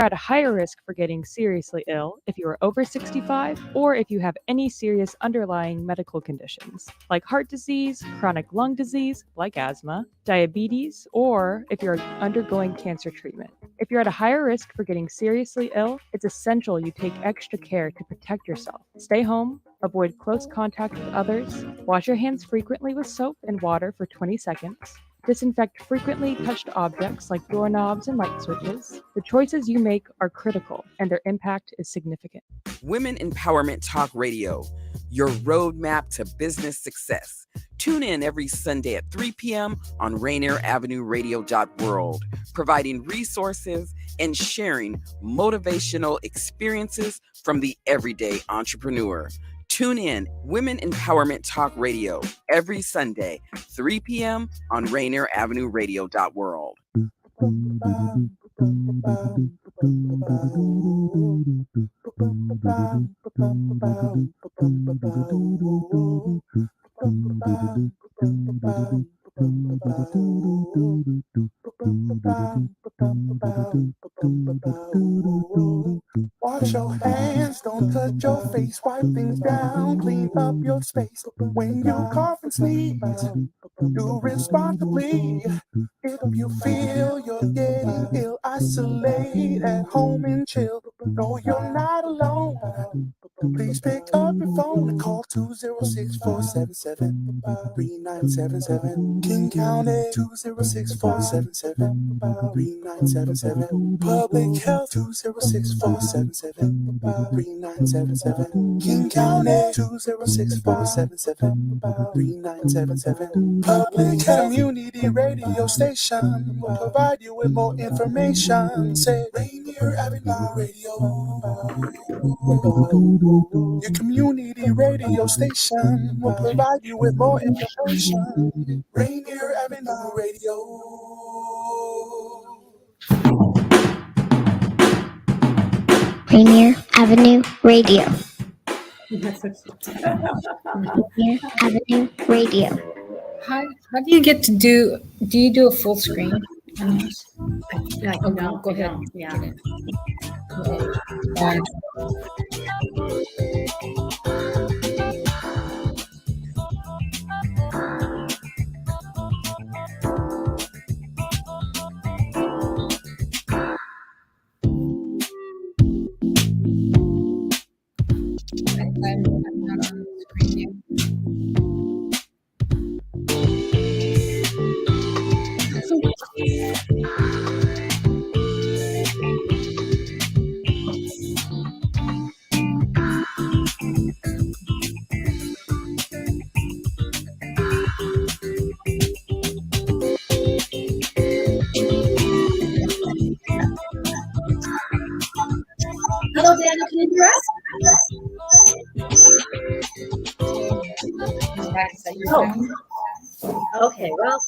at a higher risk for getting seriously ill if you are over 65 or if you have any serious underlying medical conditions like heart disease, chronic lung disease like asthma, diabetes, or if you're undergoing cancer treatment. If you're at a higher risk for getting seriously ill, it's essential you take extra care to protect yourself. Stay home, avoid close contact with others, wash your hands frequently with soap and water for 20 seconds, disinfect frequently touched objects like doorknobs and light switches. The choices you make are critical, and their impact is significant. Women Empowerment Talk Radio, your roadmap to business success. Tune in every Sunday at 3 p.m. on Rainier Avenue Radio World, providing resources and sharing motivational experiences from the everyday entrepreneur. Tune in Women Empowerment Talk Radio every Sunday, 3 p.m. on Rainier Avenue Radio World. Wash your hands, don't touch your face, wipe things down, clean up your space. When you cough and sneeze, do responsibly. If you feel you're getting ill, isolate at home and chill. No, you're not alone. Please pick up your phone and call 206-477-3977. King County 206-477-3977. Public Health 206-477-3977. King County 206-477-3977. Public Health Community Radio Station will provide you with more information. Say Rainier Avenue Radio. Your community radio station will provide you with more information. Rainier Avenue Radio. Rainier Avenue Radio. Rainier Avenue Radio. How do you get to do you do a full screen? Like, Oh, no, go ahead. Yeah. I'm not on the screen yet. Hello, Daniel. Can you hear us? Oh, okay. Well,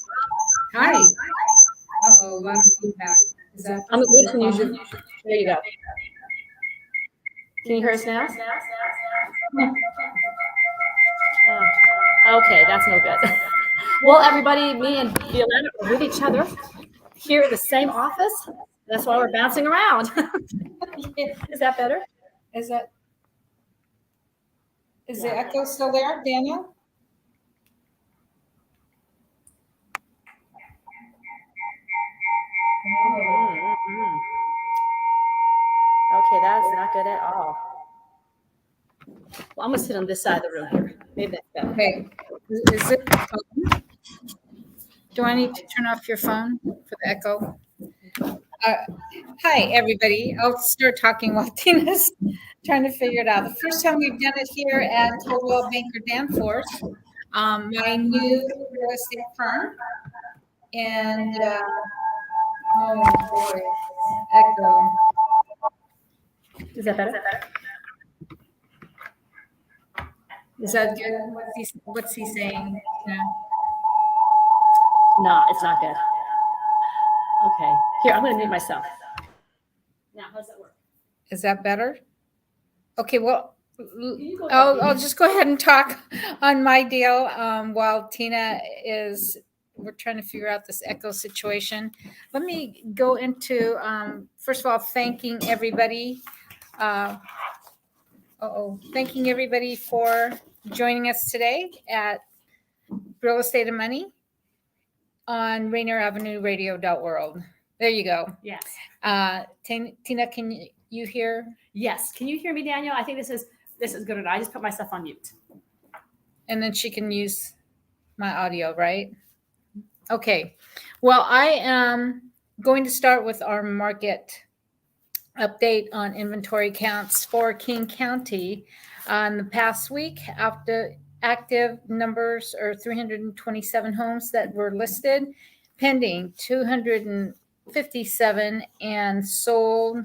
Hi. Uh-oh, lots of feedback. Is that I'm going to use your. There you go. Can you hear us now? Okay, that's no good. Well, everybody, me and Violeta are with each other here in the same office. That's why we're bouncing around. Is that better? Is the echo still there, Daniel? Okay, that's not good at all. Well, I'm gonna sit on this side of the room here. Maybe that's better. Okay. Is it? Do I need to turn off your phone for the echo? Hi, everybody. I'll start talking while Tina's trying to figure it out. The first time we've done it here at Coldwell Banker Danforth, my new real estate firm. And, oh boy, echo. Is that better? Is that good? What's he saying? Yeah. No, it's not good. Okay, here, I'm gonna mute myself. Now, how does that work? Is that better? Okay, well, I'll just go ahead and talk on my deal while Tina is we're trying to figure out this echo situation. Let me go into, first of all, thanking everybody. Thanking everybody for joining us today at Real Estate and Money on Rainier Avenue Radio.world. There you go. Yes. Tina, can you hear? Yes. Can you hear me, Daniel? I think this is good. I just put myself on mute. And then she can use my audio, right? Okay. Well, I am going to start with our market update on inventory counts for King County. On the past week, after active numbers are 327 homes that were listed, pending 257, and sold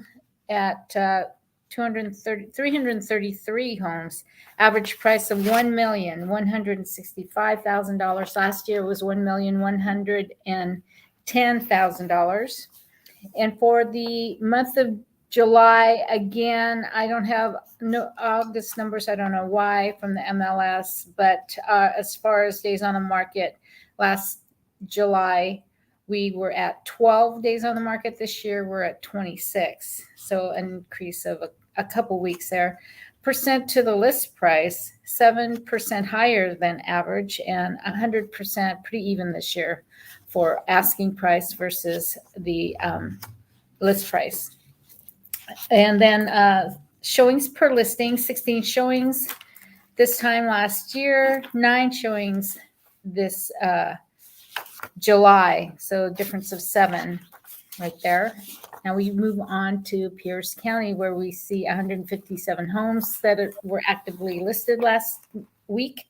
at 333 homes. Average price of $1,165,000. Last year was $1,110,000. And for the month of July, again, I don't have no August numbers. I don't know why from the MLS, but as far as days on the market, last July, we were at 12 days on the market. This year, we're at 26. So an increase of a couple weeks there. Percent to the list price, 7% higher than average, and 100% pretty even this year for asking price versus the list price. And then showings per listing, 16 showings this time last year, 9 showings this July. So a difference of 7 right there. Now we move on to Pierce County, where we see 157 homes that were actively listed last week.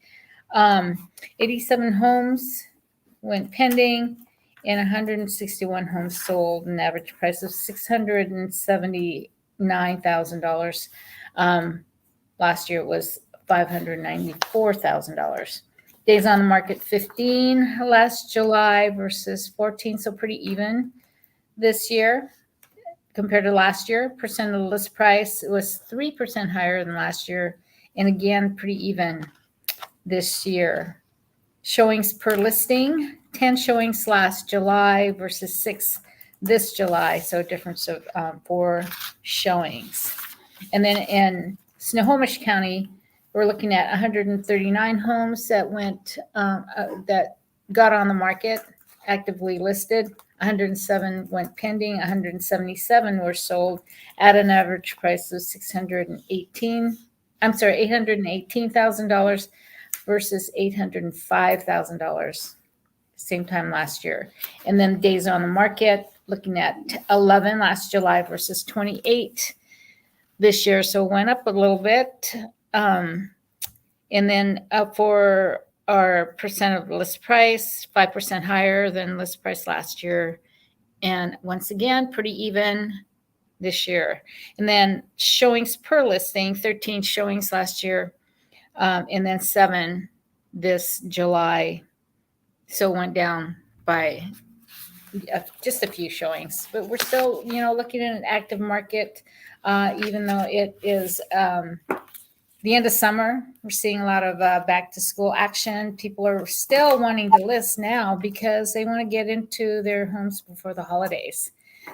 87 homes went pending, and 161 homes sold, an average price of $679,000. Last year it was $594,000. Days on the market 15 last July versus 14, so pretty even this year compared to last year. Percent of the list price was 3% higher than last year, and again pretty even this year. Showings per listing, 10 showings last July versus 6 this July, so a difference of 4 showings. And then in Snohomish County, we're looking at 139 homes that went that got on the market, actively listed. 107 went pending. 177 were sold at an average price of $818,000 versus $805,000 same time last year. And then days on the market, looking at 11 last July versus 28 this year, so it went up a little bit. And then for our percent of list price, 5% higher than list price last year. And once again, pretty even this year. And then showings per listing, 13 showings last year, and then 7 this July. So it went down by just a few showings, but we're still, looking at an active market, even though it is the end of summer. We're seeing a lot of back to school action. People are still wanting to list now because they want to get into their homes before the holidays.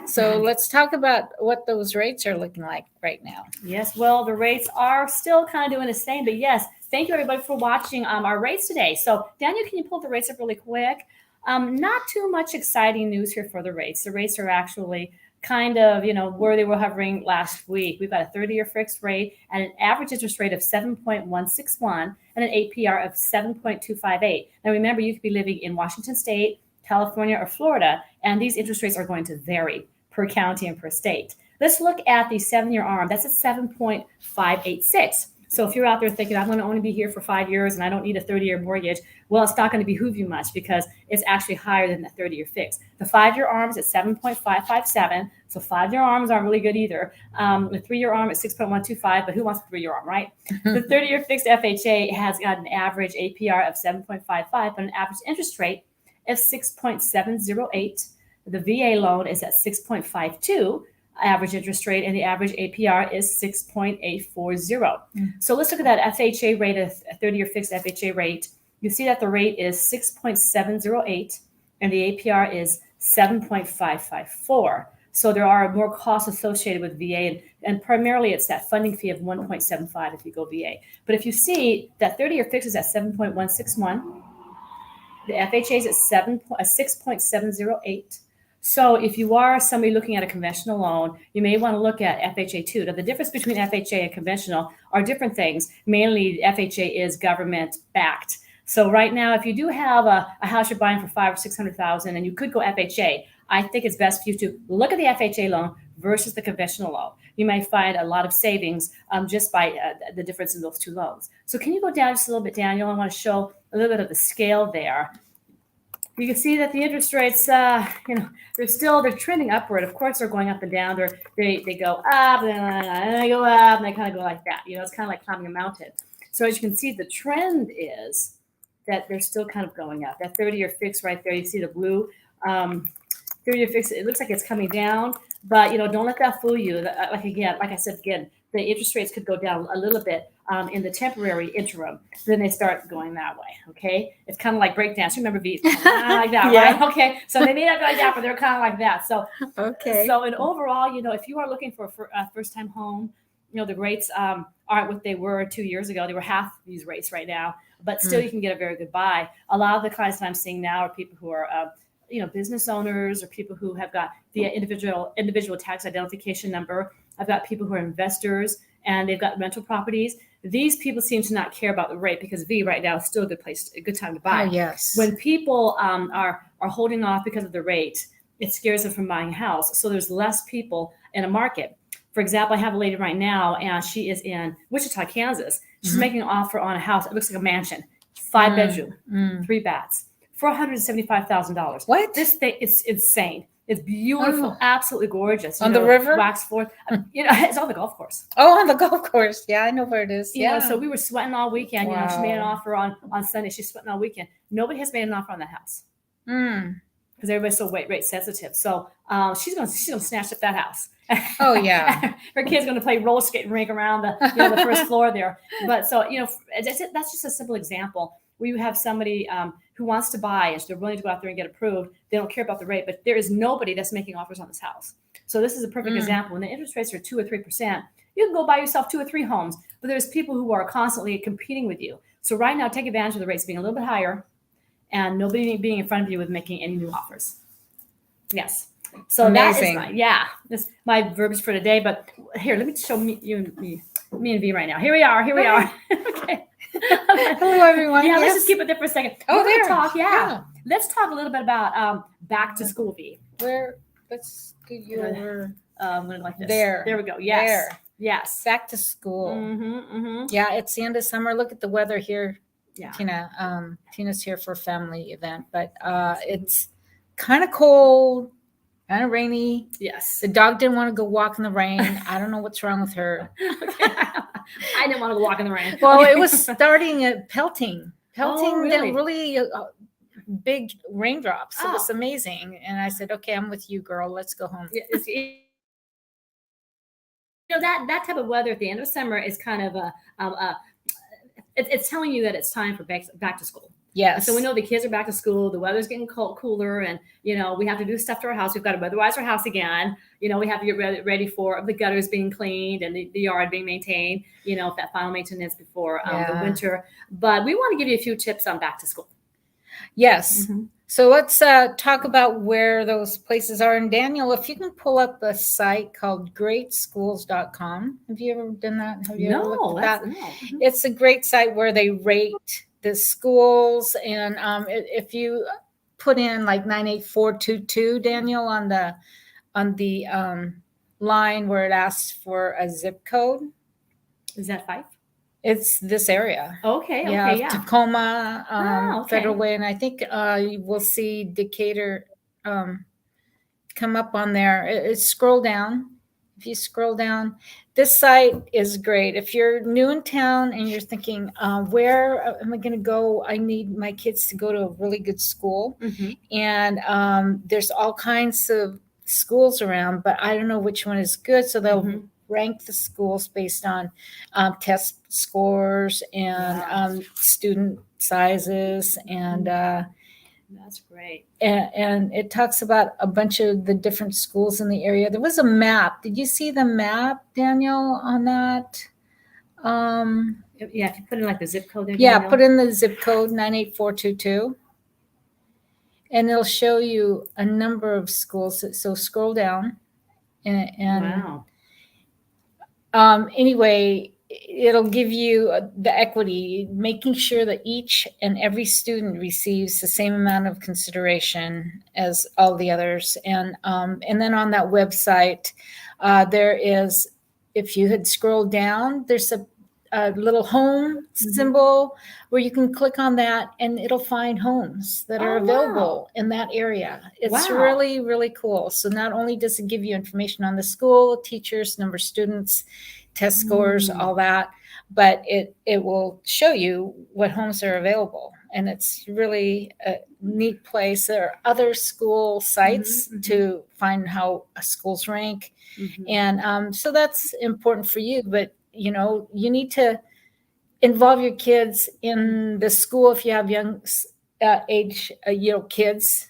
So let's talk about what those rates are looking like right now. Yes, well, the rates are still kind of doing the same, but yes, thank you everybody for watching our rates today. So Daniel, can you pull the rates up really quick? Not too much exciting news here for the rates. The rates are actually kind of, where they were hovering last week. We've got a 30-year fixed rate and an average interest rate of 7.161 and an APR of 7.258. Now, remember, you could be living in Washington State, California, or Florida, and these interest rates are going to vary per county and per state. Let's look at the 7-year ARM. That's at 7.586. So if you're out there thinking, I'm going to only be here for 5 years and I don't need a 30-year mortgage, well, it's not going to behoove you much because it's actually higher than the 30-year fix. The 5-year ARM is at 7.557. So 5-year ARMs aren't really good either. The 3-year ARM is 6.125, but who wants a 3-year ARM, right? The 30-year fixed FHA has got an average APR of 7.55, but an average interest rate of 6.708. The VA loan is at 6.52. Average interest rate, and the average APR is 6.840. So let's look at that FHA rate, a 30-year fixed FHA rate. You see that the rate is 6.708, and the APR is 7.554. So there are more costs associated with VA, and primarily it's that funding fee of 1.75 if you go VA. But if you see that 30-year fix is at 7.161, the FHA is at 6.708. So if you are somebody looking at a conventional loan, you may want to look at FHA too. Now, the difference between FHA and conventional are different things. Mainly, FHA is government backed. So right now, if you do have a house you're buying for $500,000 or $600,000, and you could go FHA, I think it's best for you to look at the FHA loan versus the conventional loan. You may find a lot of savings just by the difference in those two loans. So can you go down just a little bit, Daniel? I want to show a little bit of the scale there. You can see that the interest rates, they're trending upward. Of course, they're going up and down. They go up and they go up and they kind of go like that. It's kind of like climbing a mountain. So as you can see, the trend is that they're still kind of going up. That 30-year fix right there, you see the blue 30-year fix. It looks like it's coming down, but don't let that fool you. Like I said again, the interest rates could go down a little bit in the temporary interim. Then they start going that way. Okay, it's kind of like breakdance. Remember beats like that, Yeah. right? Okay, so they may not go like that, but they're kind of like that. So Okay. So and overall, if you are looking for a first-time home, the rates aren't what they were 2 years ago. They were half these rates right now, but still you can get a very good buy. A lot of the clients that I'm seeing now are people who are business owners or people who have got the individual tax identification number. I've got people who are investors and they've got rental properties. These people seem to not care about the rate because V right now is still a good time to buy. Oh, yes. When people are holding off because of the rate, it scares them from buying a house. So there's less people in a market. For example, I have a lady right now, and she is in Wichita, Kansas. She's making an offer on a house. It looks like a mansion, 5-bedroom, 3 baths, $475,000. What? This thing is insane. It's beautiful, absolutely gorgeous. On the river? Wax floor. It's on the golf course. Oh, on the golf course. Yeah, I know where it is. So we were sweating all weekend. Wow. She made an offer on Sunday. She's sweating all weekend. Nobody has made an offer on that house because everybody's so rate sensitive. So she's gonna snatch up that house. Oh yeah. Her kid's gonna play roller skating rink around the first floor there. But so that's just a simple example where you have somebody who wants to buy and they're willing to go out there and get approved. They don't care about the rate, but there is nobody that's making offers on this house. So this is a perfect example. When the interest rates are 2 or 3%, you can go buy yourself 2 or 3 homes, but there's people who are constantly competing with you. So right now, take advantage of the rates being a little bit higher and nobody being in front of you with making any new offers. Yes. So amazing. That's my verbiage for today. But here, let me show me and V right now. Here we are. Okay. Hello, everyone. Yeah, let's just keep it there for a second. Oh, We're there. gonna talk. Yeah. Let's talk a little bit about back to school, V. Let's get you over I'm gonna like this. there. There we go. Yes. There. Yes. Back to school. Yeah, it's the end of summer. Look at the weather here. Yeah. Tina. Tina's here for a family event, but it's kind of cold, kind of rainy. Yes. The dog didn't want to go walk in the rain. I don't know what's wrong with her. I didn't want to go walk in the rain. Well, it was starting at pelting. really? Really big raindrops. It was amazing. And I said, okay, I'm with you, girl. Let's go home. That type of weather at the end of summer is kind of it's telling you that it's time for back to school. Yes. So we know the kids are back to school. The weather's getting cooler, and we have to do stuff to our house. We've got to weatherize our house again. We have to get ready for the gutters being cleaned and the yard being maintained. That final maintenance before the winter. But we want to give you a few tips on back to school. Yes. So let's talk about where those places are. And Daniel, if you can pull up a site called greatschools.com. Have you ever done that? Have you ever looked at that? No. It's a great site where they rate the schools. And if you put in like 98422, Daniel, on the line where it asks for a zip code. Is that 5? It's this area. Okay. Yeah, Tacoma, okay. Federal Way, and I think you will see Decatur come up on there. Scroll down. If you scroll down, this site is great. If you're new in town and you're thinking, where am I going to go? I need my kids to go to a really good school. And there's all kinds of schools around, but I don't know which one is good. So they'll rank the schools based on test scores and student sizes. And That's great. And it talks about a bunch of the different schools in the area. There was a map. Did you see the map, Daniel, on that? Yeah, if you put in like the zip code there. Yeah, Daniel. put in the zip code 98422. And it'll show you a number of schools. So scroll down. And wow. Anyway, it'll give you the equity, making sure that each and every student receives the same amount of consideration as all the others. And then on that website, there is, if you had scrolled down, there's a little home symbol where you can click on that and it'll find homes that are available in that area. It's really, really cool. So not only does it give you information on the school, teachers, number of students, test scores, all that, but it will show you what homes are available. And it's really a neat place. There are other school sites to find how schools rank. And so that's important for you. But you know, you need to involve your kids in the school if you have young age, kids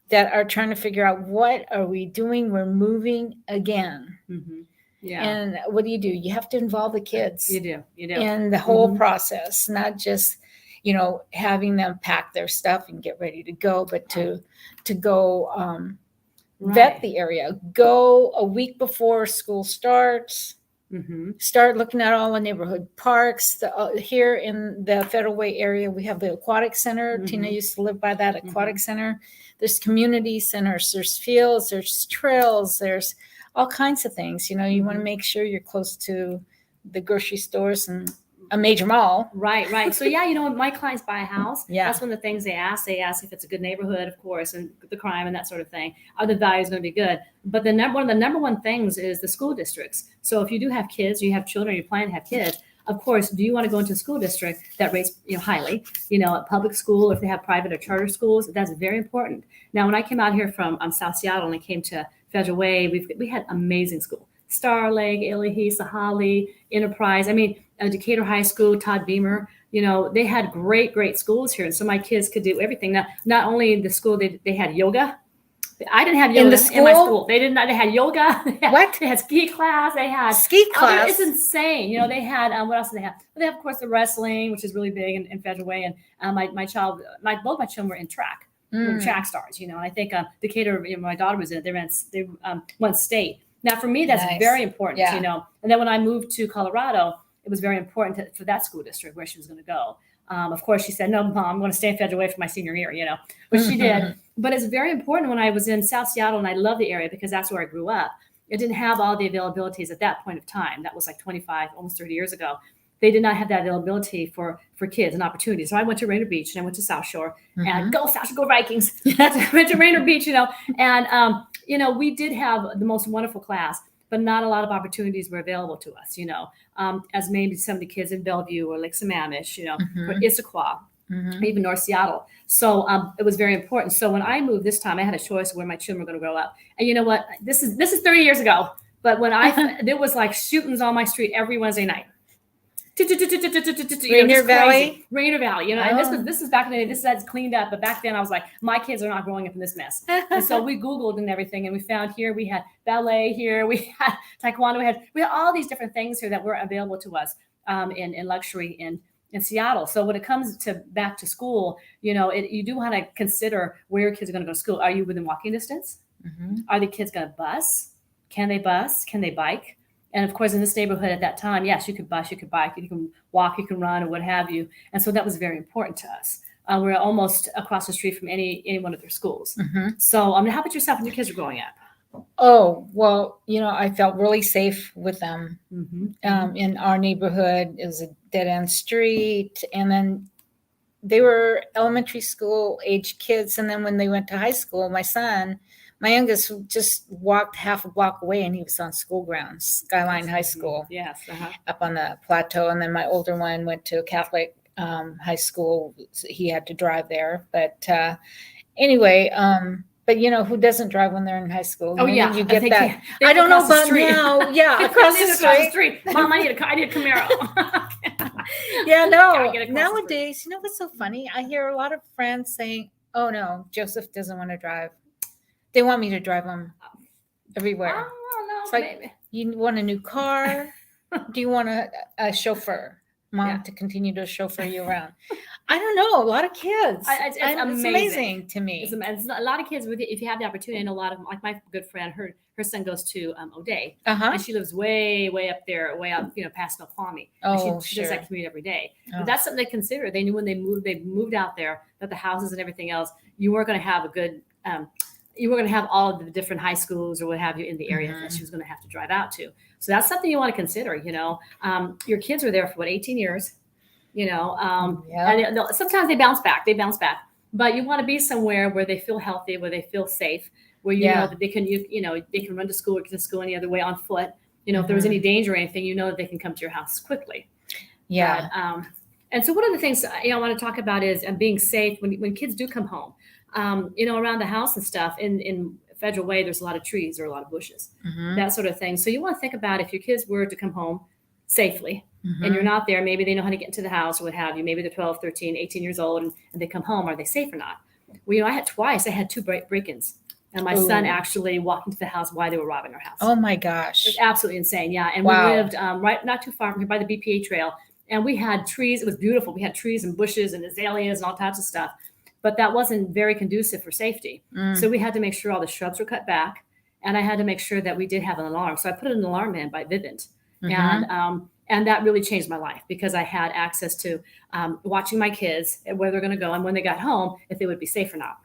that are trying to figure out, what are we doing? We're moving again. Yeah. And what do? You have to involve the kids. You do. In the whole process, not just, having them pack their stuff and get ready to go, but to go vet the area, go a week before school starts. Start looking at all the neighborhood parks. Here in the Federal Way area, we have the aquatic center. Tina used to live by that aquatic center. There's community centers, there's fields, there's trails, there's all kinds of things. You want to make sure you're close to the grocery stores and a major mall. Right. So yeah, when my clients buy a house, that's one of the things they ask. They ask if it's a good neighborhood, of course, and the crime and that sort of thing. Are the values going to be good? But one of the number one things is the school districts. So if you do have kids, you have children, you plan to have kids, of course, do you want to go into a school district that rates highly? A public school, if they have private or charter schools, that's very important. Now, when I came out here from South Seattle and I came to Federal Way, we had amazing school. Star Lake, Illahee, Sahali, Enterprise. Decatur High School, Todd Beamer, they had great schools here. And so my kids could do everything. Now, not only in the school, they had yoga. I didn't have yoga in my school. They did not. They had yoga. They had ski class. They had ski class. It's insane. They had, what else did they have? They have, of course, the wrestling, which is really big in Federal Way. And both my children were in track. Track stars, and I think Decatur, my daughter was in it. They won state. Now, for me, that's very important, And then when I moved to Colorado, it was very important for that school district where she was going to go. Of course, she said, no, Mom, I'm going to stay in Federal Way for my senior year, which she did. But it's very important when I was in South Seattle, and I love the area because that's where I grew up. It didn't have all the availabilities at that point of time. That was like 25, almost 30 years ago. They did not have that availability for kids and opportunities. So I went to Rainier Beach and I went to South Shore and go South Shore, go Vikings. I went to Rainier Beach, and, we did have the most wonderful class, but not a lot of opportunities were available to us, as maybe some of the kids in Bellevue or Lake Sammamish, or Issaquah, even North Seattle. So it was very important. So when I moved this time, I had a choice of where my children were going to grow up. And you know what? This is 30 years ago. But when there was like shootings on my street every Wednesday night. Rainier Valley, and this is back in the day. This is cleaned up, but back then I was like, my kids are not growing up in this mess. And so we Googled and everything, and we found here we had ballet here, we had taekwondo, we had all these different things here that were available to us in luxury in Seattle. So when it comes to back to school, you do want to consider where your kids are going to go to school. Are you within walking distance? Are the kids going to bus? Can they bus? Can they bike? And of course, in this neighborhood at that time, yes, you could bus, you could bike, you can walk, you can run, or what have you. And so that was very important to us. We're almost across the street from any one of their schools. So how about yourself when your kids were growing up? Oh, well, I felt really safe with them. In our neighborhood, it was a dead-end street. And then they were elementary school age kids. And then when they went to high school, my youngest just walked half a block away and he was on school grounds, Skyline High School. Yes. Up on the plateau. And then my older one went to Catholic high school. So he had to drive there. But anyway, but who doesn't drive when they're in high school? Oh, yeah. You get that. I don't know about now. Yeah. Across the street. Mom, I need a Camaro. Yeah, no. Nowadays, what's so funny? I hear a lot of friends saying, Oh no, Joseph doesn't want to drive. They want me to drive him everywhere. I don't know. It's like, Maybe. you want a new car? Do you want a chauffeur, Mom, Yeah. to continue to chauffeur you around? I don't know. A lot of kids. It's It's amazing. amazing to me. It's a lot of kids with if you have the opportunity. I know a lot of them, like my good friend, her son goes to O'Day, Uh-huh. and she lives way up there, way out past Snoqualmie. And Oh, she does that sure. commute every day. Oh. But that's something they consider. They knew when they moved out there that the houses and everything else, you weren't going to have a good. You were going to have all of the different high schools or what have you in the area that she was going to have to drive out to. So that's something you want to consider. Your kids were there for 18 years. And sometimes they bounce back. But you want to be somewhere where they feel healthy, where they feel safe, where you know that they can they can run to school or get to school any other way on foot. If there was any danger or anything, that they can come to your house quickly. Yeah. But, and so one of the things I want to talk about is being safe when kids do come home. Around the house and stuff in Federal Way, there's a lot of trees or a lot of bushes, that sort of thing. So you want to think about if your kids were to come home safely and you're not there, maybe they know how to get into the house or what have you. Maybe they're 12, 13, 18 years old and they come home. Are they safe or not? Well, I had 2 break-ins. And my son actually walked into the house while they were robbing our house. Oh my gosh. It's absolutely insane. Yeah. And Wow. we lived right not too far from here by the BPA trail. And we had trees. It was beautiful. We had trees and bushes and azaleas and all types of stuff. But that wasn't very conducive for safety. So we had to make sure all the shrubs were cut back. And I had to make sure that we did have an alarm. So I put an alarm in by Vivint. And that really changed my life because I had access to watching my kids, where they're going to go, and when they got home, if they would be safe or not.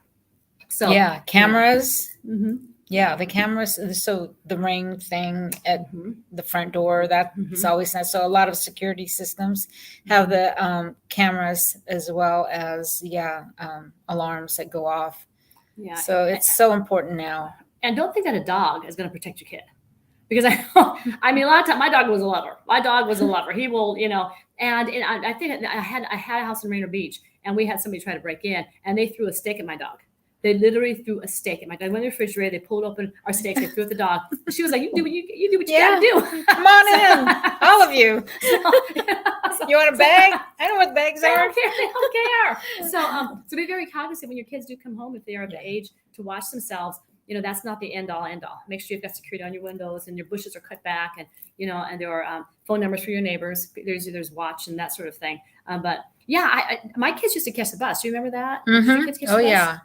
So yeah, cameras. Mm-hmm. Yeah, the cameras. So the ring thing at the front door, that's always nice. So a lot of security systems have the cameras as well as alarms that go off. Yeah. So it's so important now. And don't think that a dog is going to protect your kid. Because I mean, a lot of times my dog was a lover. He will, and I think I had a house in Rainier Beach and we had somebody try to break in and they threw a steak at my dog. They literally threw a steak at my dog. I went in the refrigerator, they pulled open our steaks, they threw it at the dog. She was like, you do what you gotta do. Come on in, all of you. You want a bag? I know what bags are. They don't care. So be very cognizant when your kids do come home, if they are of the age to watch themselves. That's not the end all. Make sure you've got security on your windows and your bushes are cut back and there are phone numbers for your neighbors. There's watch and that sort of thing. But yeah, my kids used to catch the bus. Do you remember that? Kids catch the bus? Yeah.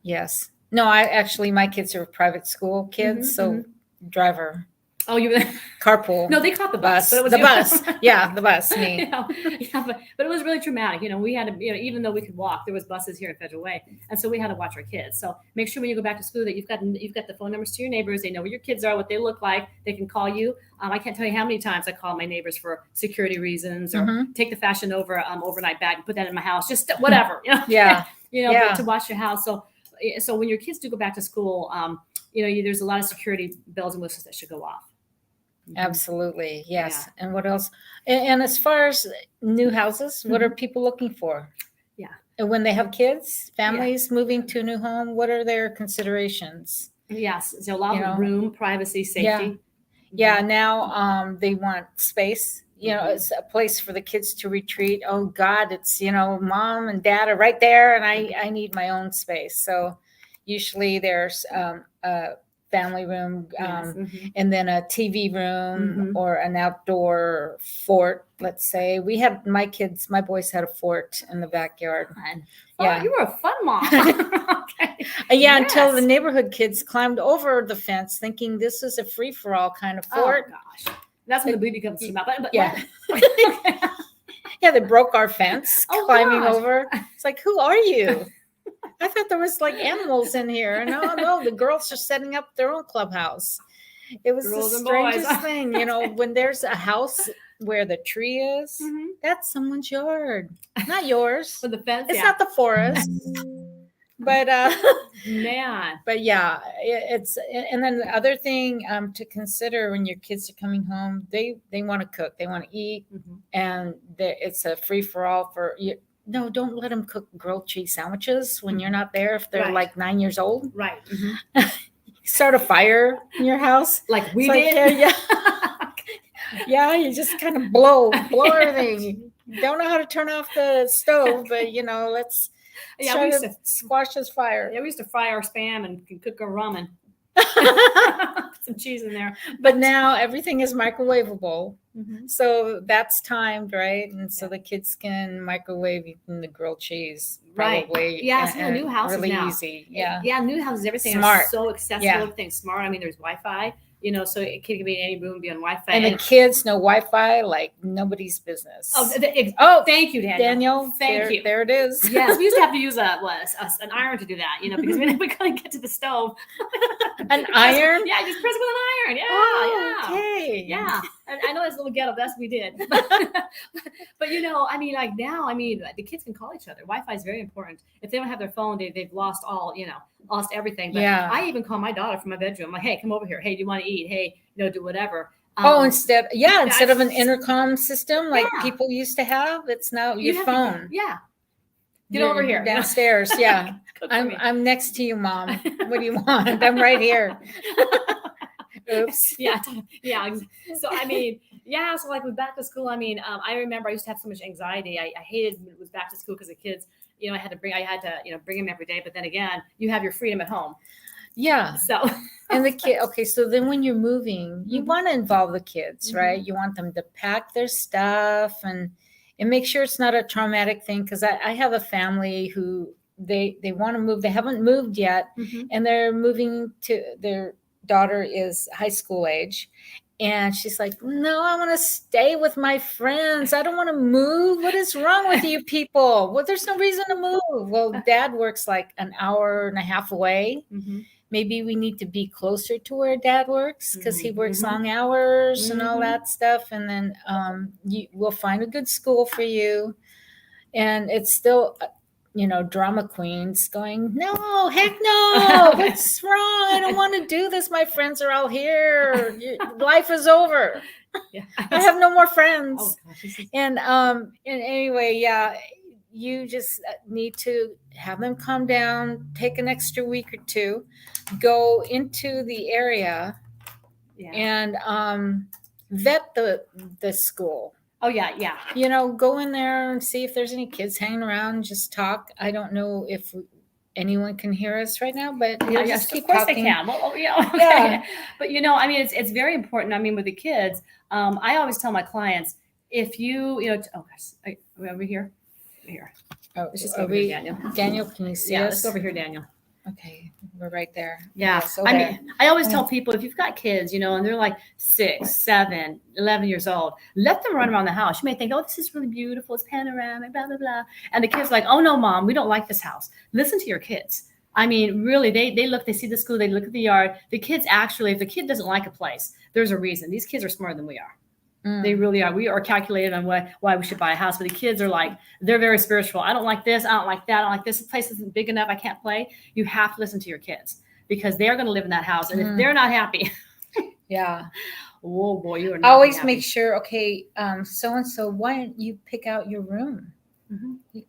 Yes. No, my kids are private school kids. So driver. Oh, you carpool. No, they caught the bus. But it was the bus. Yeah, the bus. Me. But it was really traumatic. We had to, even though we could walk, there was buses here in Federal Way, and so we had to watch our kids. So make sure when you go back to school that you've got the phone numbers to your neighbors. They know where your kids are, what they look like. They can call you. I can't tell you how many times I call my neighbors for security reasons or take the Fashion Nova overnight bag and put that in my house. Just whatever. Yeah. But to watch your house. So when your kids do go back to school, there's a lot of security bells and whistles that should go off. Absolutely. Yes. Yeah. And what else? And as far as new houses, what are people looking for? Yeah. And when they have kids, families moving to a new home, what are their considerations? Yes. So a lot of room, privacy, safety. Yeah. Now they want space. It's a place for the kids to retreat. Oh God, it's, mom and dad are right there and I need my own space. So usually there's a family room and then a TV room or an outdoor fort, let's say. We had my boys had a fort in the backyard. Fun. Yeah. You were a fun mom. Okay. Until the neighborhood kids climbed over the fence thinking this was a free-for-all kind of fort. Oh gosh. That's when the baby comes to about. But yeah. Yeah, they broke our fence climbing over. It's like, who are you? I thought there was like animals in here. No, the girls are setting up their own clubhouse. It was the strangest thing, when there's a house where the tree is, that's someone's yard, not yours. With the fence, it's not the forest. But man, but yeah, it's and then the other thing to consider when your kids are coming home, they want to cook, they want to eat, and it's a free for all for you. No, don't let them cook grilled cheese sandwiches when you're not there. If they're like 9 years old, right? Start a fire in your house, like we did. Yeah, you just kind of blow everything. You don't know how to turn off the stove, but let's Yeah, Trying we used to to squash this fire. Yeah, we used to fry our spam and cook our ramen. Put some cheese in there. But now everything is microwavable. Mhm. So that's timed, right? And so Yeah. the kids can microwave even the grilled cheese. Right. Probably. Yeah, some of the new houses really now. easy. Yeah. Yeah, new houses, everything Smart. is so accessible, Yeah. everything's smart. I mean, there's Wi-Fi, so it can be in any room, be on Wi-Fi. And the kids know Wi-Fi like nobody's business. Oh, thank you, Daniel. Thank you. There it is. Yes, we used to have to use an iron to do that, because we couldn't get to the stove. An iron? Yeah, just press it with an iron. Yeah, Oh, yeah. okay. Yeah, I know it's a little ghetto. That's what we did. But like now, the kids can call each other. Wi-Fi is very important. If they don't have their phone, they've lost lost everything. But Yeah. I even call my daughter from my bedroom. I'm like, hey, come over here. Hey, do you want to eat? Hey, do whatever. Instead of an intercom system like Yeah. people used to have, it's now you your have to- phone. yeah. Get You're over here. downstairs. Yeah. Cook for me. I'm next to you, Mom. What do you want? I'm right here. Oops. Yeah. So so like with back to school, I remember I used to have so much anxiety. I hated when it was back to school because the kids, I had to bring them every day. But then again, you have your freedom at home. Yeah. So And the kid, okay, so then when you're moving, you want to involve the kids, Mhm. right? You want them to pack their stuff and make sure it's not a traumatic thing. Because I have a family who they want to move. They haven't moved yet, and they're moving to their daughter is high school age. And she's like, no, I want to stay with my friends. I don't want to move. What is wrong with you people? Well, there's no reason to move. Well, Dad works like an hour and a half away. Maybe we need to be closer to where Dad works because he works long hours and all that stuff. And then we'll find a good school for you. And it's still, drama queens going, no, heck no. What's wrong? I don't want to do this. My friends are all here. Life is over. Yeah. I have no more friends. Oh, gosh, And anyway, you just need to have them calm down, take an extra week or two, go into the area and vet the school. Oh yeah. Go in there and see if there's any kids hanging around and just talk. I don't know if anyone can hear us right now, but just keep of course talking. they can. Well, okay. Yeah. But it's very important. With the kids, I always tell my clients, if you, oh gosh, are we over here? Here. Oh, Let's just go over here, Daniel. Daniel, can you see Yeah, us? let's go over here, Daniel. Okay, we're right there. Yeah. So there. I always tell people, if you've got kids, and they're like 6, 7, 11 years old, let them run around the house. You may think, oh, this is really beautiful. It's panoramic, blah, blah, blah. And the kid's like, oh, no, Mom, we don't like this house. Listen to your kids. Really, they see the school, they look at the yard. The kids actually, if the kid doesn't like a place, there's a reason. These kids are smarter than we are. They really are. We are calculated on why we should buy a house. But the kids are like, they're very spiritual. I don't like this. I don't like that. I don't like this. This place isn't big enough. I can't play. You have to listen to your kids because they're going to live in that house. And if they're not happy, oh boy, you are not always happy. make sure, okay, so-and-so, why don't you pick out your room?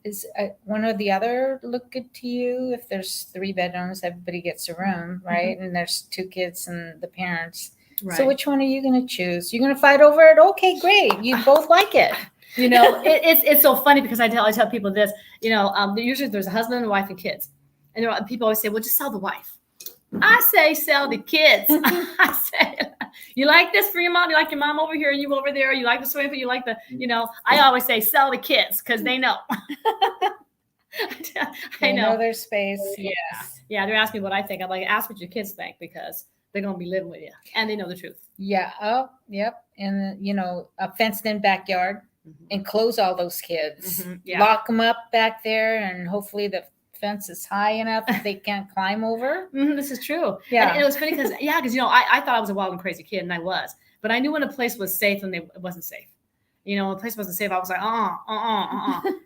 Is one or the other look good to you? If there's 3 bedrooms, everybody gets a room, right? And there's 2 kids and the parents. Right. So which one are you going to choose? You're going to fight over it? Okay, great. You both like it. It's so funny because I tell people this, usually there's a husband and a wife and kids. And people always say, well, just sell the wife. I say, sell the kids. I say, you like this for your mom? You like your mom over here and you over there? You like the swimming pool? You like the, I always say, sell the kids because they know. I know their space. Yes. Yeah. They're asking me what I think. I'm like, ask what your kids think because they're going to be living with you and they know the truth. Yeah. Oh, yep. And, a fenced in backyard and close all those kids. Yeah. Lock them up back there and hopefully the fence is high enough that they can't climb over. This is true. Yeah. And it was funny because, I thought I was a wild and crazy kid and I was, but I knew when a place was safe and it wasn't safe. When a place wasn't safe, I was like,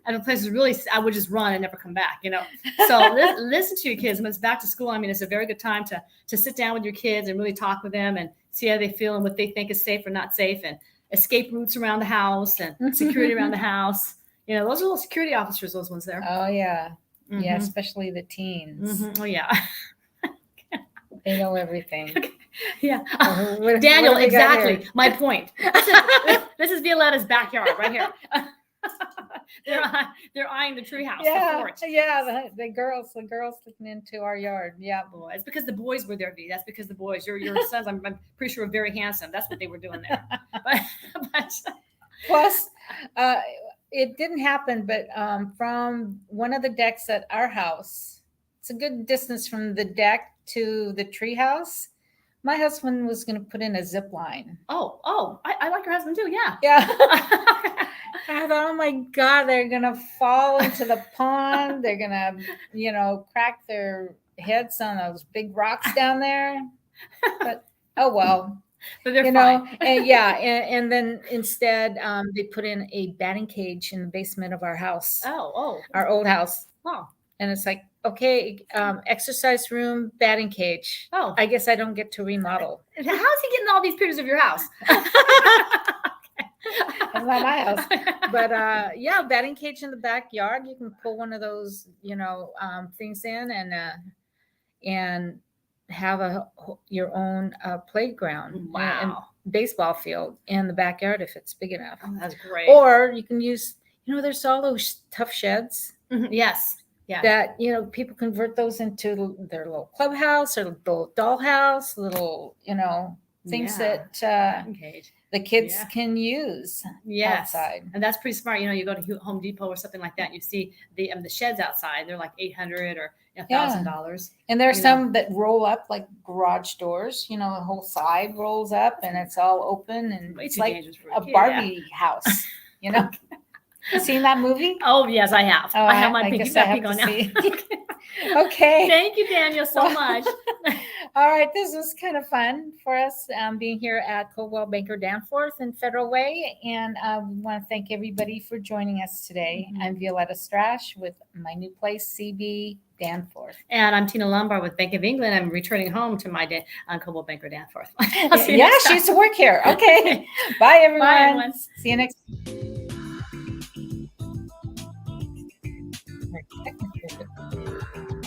and the place was really, I would just run and never come back, So listen to your kids. When it's back to school, it's a very good time to sit down with your kids and really talk with them and see how they feel and what they think is safe or not safe and escape routes around the house and security around the house. Those are little security officers, those ones there. Oh, yeah. Yeah, especially the teens. Oh, yeah. They know everything. Yeah. What Daniel, do we got exactly. here? My point. This is Violeta's backyard right here. They're eyeing the treehouse, the Yeah, fort. yeah. The girls looking into our yard. Yeah, Boy, it's because the boys were there, V. That's because the boys. Your sons, I'm pretty sure, were very handsome. That's what they were doing there. But Plus, it didn't happen, but from one of the decks at our house, it's a good distance from the deck to the tree house. My husband was going to put in a zip line. I like your husband too. Yeah. Yeah. I thought, oh my God, they're going to fall into the pond. They're going to, crack their heads on those big rocks down there. But, oh, well. But they're fine. And then instead they put in a batting cage in the basement of our house. Our old house. Oh. And it's like, okay, exercise room, batting cage. Oh. I guess I don't get to remodel. How's he getting all these pictures of your house? That's not my house. But batting cage in the backyard. You can pull one of those, things in and have your own playground. Wow. And baseball field in the backyard if it's big enough. Oh, that's great. Or you can use, there's all those tough sheds. Mm-hmm. Yes. Yeah. That, people convert those into their little clubhouse or little dollhouse, little, things that the kids can use outside. And that's pretty smart. You go to Home Depot or something like that. You see the sheds outside. They're like $800 or $1,000. And there are some that roll up like garage doors. The whole side rolls up and it's all open and it's like a Barbie house. You seen that movie? Oh yes, I have. Oh, I have my pink. guess I have on to now. see. Okay. Thank you, Daniel, so much. All right, this was kind of fun for us being here at Coldwell Banker Danforth and Federal Way, and we want to thank everybody for joining us today. Mm-hmm. I'm Violeta Strash with my new place, CB Danforth. And I'm Tina Lombard with Bank of England. I'm returning home to my Coldwell Banker Danforth. Yeah, she used to work here. Okay. Bye, everyone. Bye, everyone. See you next time.